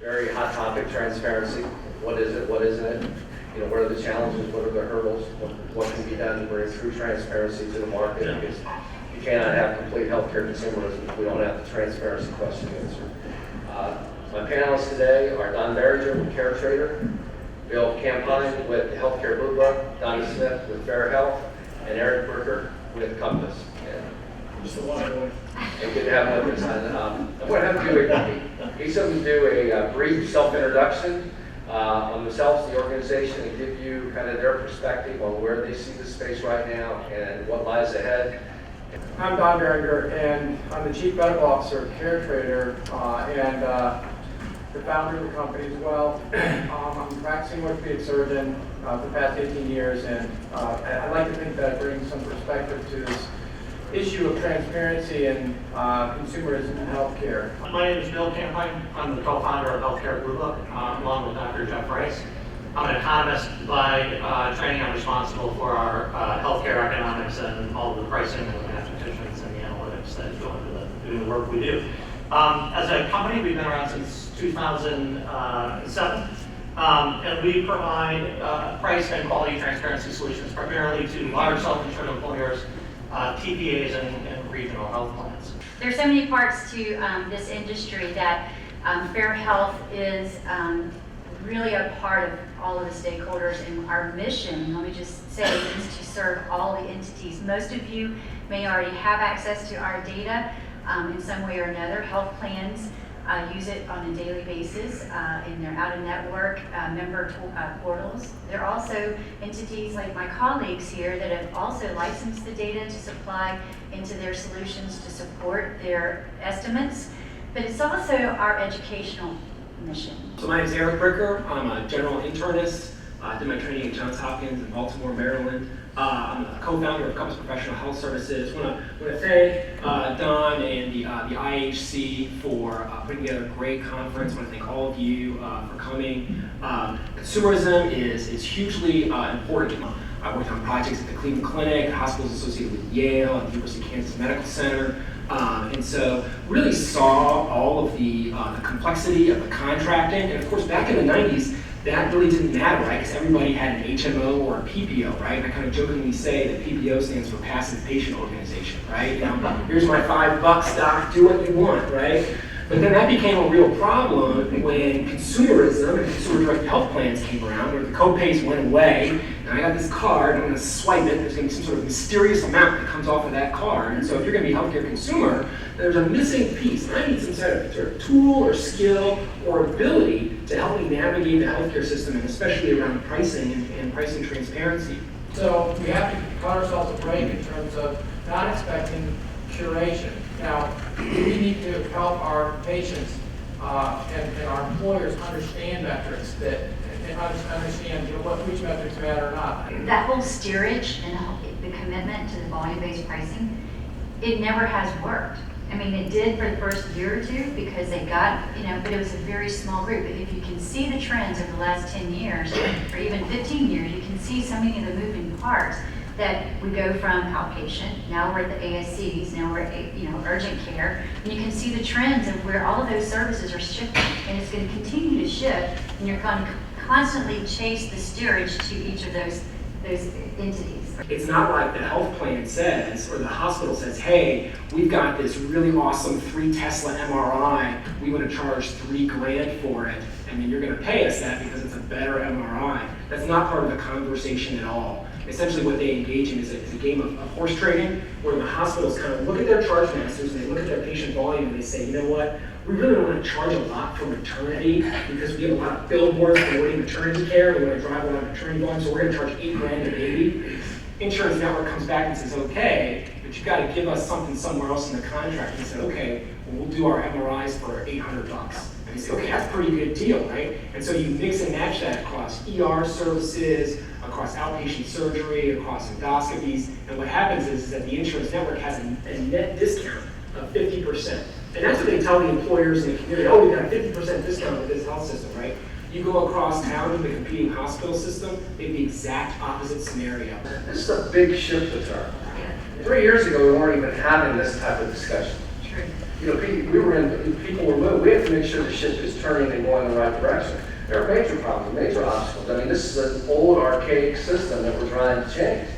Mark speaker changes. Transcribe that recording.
Speaker 1: Very hot topic, transparency. What is it? What isn't it? You know, what are the challenges? What are the hurdles? What can be done to bring true transparency to the market? Because you cannot have complete healthcare consumerism if we don't have the transparency question answered. My panelists today are Don Beringer with CareTrader, Bill KAMPINE with the Healthcare Bluebook, Donna Smith with Fair Health, and Eric Berger with Compass. And good to have them with us. I'm going to have to do each of them do a brief self-introduction on themselves, the organization, and give you kind of their perspective on where they see the space right now and what lies ahead.
Speaker 2: I'm Don Beringer, and I'm the Chief Medical Officer at CareTrader and the founder of the company as well. I'm a practicing orthopedic surgeon for the past 18 years, and I'd like to think that brings some perspective to this issue of transparency and consumerism in healthcare.
Speaker 3: My name is Bill KAMPINE. I'm the co-founder of Healthcare Bluebook, along with Dr. Jeff Rice. I'm an economist by training. I'm responsible for our healthcare economics and all of the pricing and the mathematicians and the analytics that go into the work we do. As a company, we've been around since 2007, and we provide price and quality transparency solutions primarily to large self-insured employers, TPAs, and regional health plans.
Speaker 4: There's so many parts to this industry that Fair Health is really a part of all of the stakeholders, and our mission, let me just say, is to serve all the entities. Most of you may already have access to our data in some way or another. Health plans use it on a daily basis in their out-of-network member portals. There are also entities like my colleagues here that have also licensed the data to supply into their solutions to support their estimates, but it's also our educational mission.
Speaker 5: So my name is Eric Berger. I'm a general internist. I did my training at Johns Hopkins in Baltimore, Maryland. I'm a co-founder of Compass Professional Health Services. I want to thank Don and the IHC for putting together a great conference. I want to thank all of you for coming. Consumerism is hugely important. I worked on projects at the Cleveland Clinic, hospitals associated with Yale and the University of Kansas Medical Center. And so really saw all of the complexity of the contracting. And of course, back in the 90s, that really didn't matter, right? Because everybody had an HMO or a PPO, right? And I kind of jokingly say that PPO stands for Passive Patient Organization, right? You know, here's my $5, doc, do what you want, right? But then that became a real problem when consumerism and consumer-directed health plans came around, where the co-pays went away, and I got this card, I'm going to swipe it, there's going to be some sort of mysterious amount that comes off of that card. And so if you're going to be a healthcare consumer, there's a missing piece. And I need some sort of tool or skill or ability to help me navigate the healthcare system, and especially around pricing and pricing transparency.
Speaker 2: So we have to cut ourselves a break in terms of not expecting curation. Now, we need to help our patients and our employers understand metrics and understand which metrics matter or not.
Speaker 4: That whole steerage and the commitment to the volume-based pricing, it never has worked. I mean, it did for the first year or two because they got, but it was a very small group. But if you can see the trends over the last 10 years, or even 15 years, you can see so many of the moving parts that we go from outpatient, now we're at the ASCs, now we're at urgent care, and you can see the trends of where all of those services are shifting, and it's going to continue to shift, and you're going to constantly chase the steerage to each of those entities.
Speaker 5: It's not like the health plan says, or the hospital says, hey, we've got this really awesome 3 Tesla MRI, we want to charge $3,000 for it, and then you're going to pay us that because it's a better MRI. That's not part of the conversation at all. Essentially what they engage in is a game of horse trading, where the hospitals kind of look at their charge masters and they look at their patient volume and they say, you know what, we really don't want to charge a lot for maternity because we have a lot of billboards promoting maternity care, we want to drive a lot of maternity volume, so we're going to charge $8,000 a baby. Insurance network comes back and says, okay, but you've got to give us something somewhere else in the contract. And they said, okay, well, we'll do our MRIs for $800. And you say, okay, that's a pretty good deal, right? And so you mix and match that across ER services, across outpatient surgery, across endoscopies, and what happens is that the insurance network has a net discount of 50%. And that's what they tell the employers in the community, oh, we got a 50% discount with this health system, right? You go across town to the competing hospital system, they have the exact opposite scenario.
Speaker 1: This is a big shift to turn. 3 years ago, we weren't even having this type of discussion.
Speaker 4: True.
Speaker 1: you know, people were moving. We have to make sure the ship is turning and going in the right direction. There are major problems, major obstacles. I mean, this is an old, archaic system that we're trying to change.